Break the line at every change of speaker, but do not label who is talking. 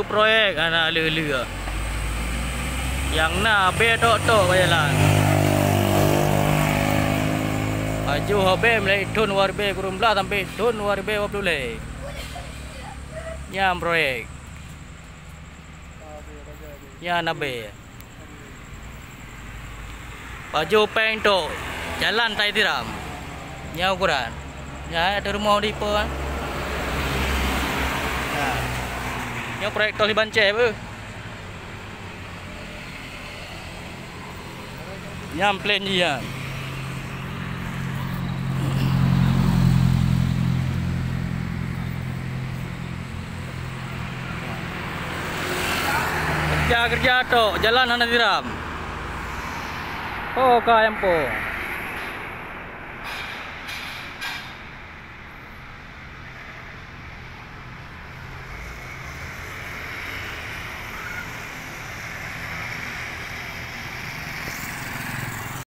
Proyek anak lele. Yang na be tok bayalan. Aju hobe mulai tun warbe kurumlah sampai tun warbe wapulai. Nyam proyek. Ya nabe. Baju peng tok jalan tai tiram. Nya ukuran. Ya ada rumah di po. Yang proyek tol Bance apa? Nyam plan dia. Kerja tok jalan hana tiram. Oh, kayam po.